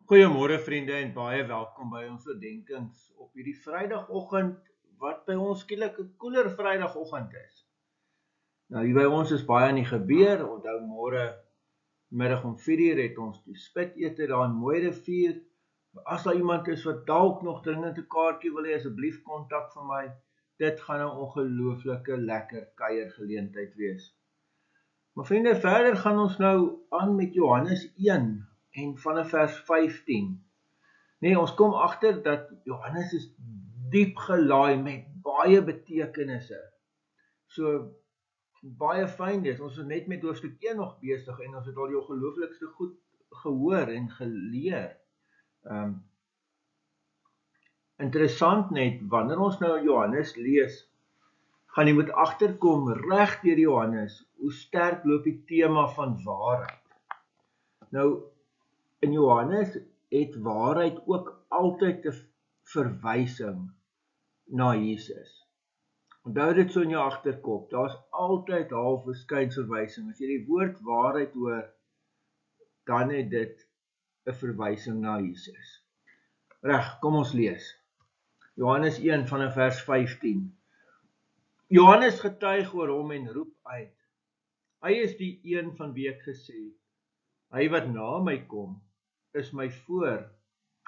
Goeiemôre vriende en baie welkom by ons oordenkings op hierdie Vrydagoggend wat by ons skielik 'n koeler Vrydagoggend is. Nou hier by ons is baie aan die gebeur. Onthou môre middag om 4:00 het ons die spitete daar in Mooi Rivier. As daar iemand is wat dalk nog dringend 'n kaartjie wil hê, asseblief kontak vir my. Dit gaan 'n ongelooflike lekker kuiergeleentheid wees. Maar vriende, verder gaan ons nou aan met Johannes 1 en vanaf vers 15. Nee, ons kom agter dat Johannes is diep gelaai met baie betekenisse. So baie fyn is. Ons is net met hoofstuk 1 nog besig en ons het al die ongelooflikste goed gehoor en geleer. Interessant net, wanneer ons nou Johannes lees, gaan jy moet agterkom reg deur Johannes, hoe sterk loop die tema van waarheid. Nou, in Johannes het waarheid ook altyd 'n verwysing na Jesus. Onthou dit so in jou agterkop, daar's altyd half 'n skynsverwysing. As jy die woord waarheid hoor, dan het dit 'n verwysing na Jesus. Reg, kom ons lees. Johannes 1 vanaf vers 15. Johannes getuig oor hom en roep uit: Hy is die een van wie ek gesê het, hy wat na my kom, is my voor,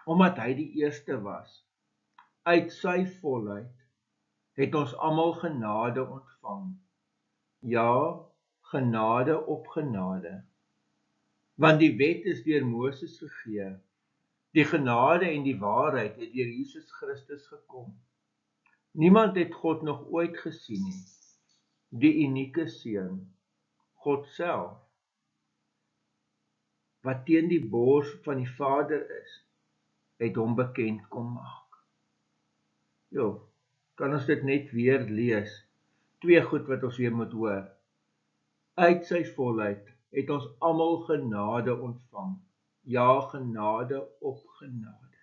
omdat hy die eerste was. Uit sy volheid het ons almal genade ontvang. Ja, genade op genade. Want die wet is deur Moses gegee. Die genade en die waarheid het deur Jesus Christus gekom. Niemand het God nog ooit gesien nie. Die unieke seun, God self, wat teen die bors van die Vader is, het hom bekend kom maak. Jo, kan ons dit net weer lees? Twee goed wat ons weer moet hoor. Uit sy volheid het ons almal genade ontvang. Ja, genade op genade.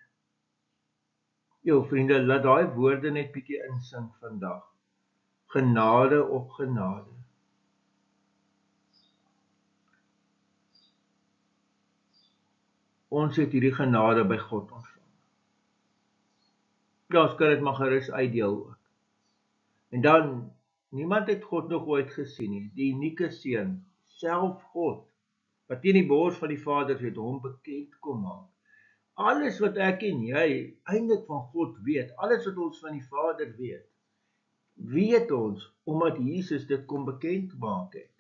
Jo, vriende, laat daai woorde net bietjie insink vandag. Genade op genade. Ons het hierdie genade by God ontvang. Ja, ons kan dit maar gerus uitdeel ook. En dan, niemand het God nog ooit gesien nie. Die unieke seun, self God, wat teen die bors van die Vader het hom bekend kom maak. Alles wat ek en jy eintlik van God weet, alles wat ons van die Vader weet ons omdat Jesus dit kom bekend maak het,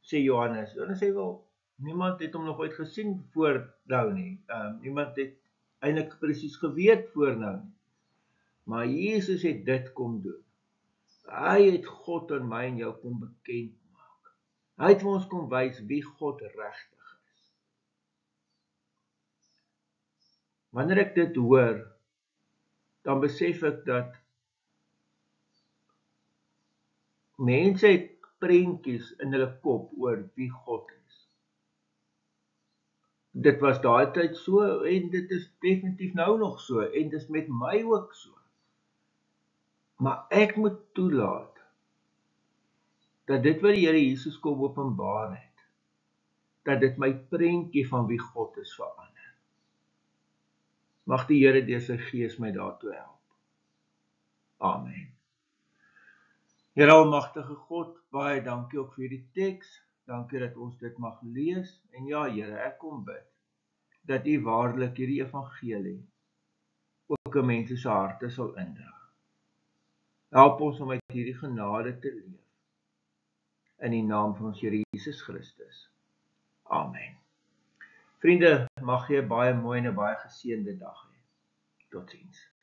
sê Johannes. En hy sê wel, niemand het hom nog ooit gesien voor nou nie. Niemand het eintlik presies geweet voor nou nie. Maar Jesus het dit kom doen. Hy het God aan my en jou kom bekend maak. Hy het vir ons kom wys wie God regtig is. Wanneer ek dit hoor, dan besef ek dat mense het prentjies in hulle kop oor wie God is. Dit was daai tyd so en dit is definitief nou nog so en dit is met my ook so. Maar ek moet toelaat dat dit wat die Here Jesus kom openbaar het, dat dit my prentjie van wie God is verander. Mag die Here deur sy Gees my daartoe help. Amen. Here almagtige God, baie dankie ook vir die teks. Dankie dat ons dit mag lees. En ja, Here, ek kom bid dat U waarlik hierdie evangelie ook in mense se harte sal indra. Help ons om uit hierdie genade te leef. In die naam van ons Here Jesus Christus. Amen. Vriende, mag jy 'n baie mooi en 'n baie geseënde dag hê. Totsiens.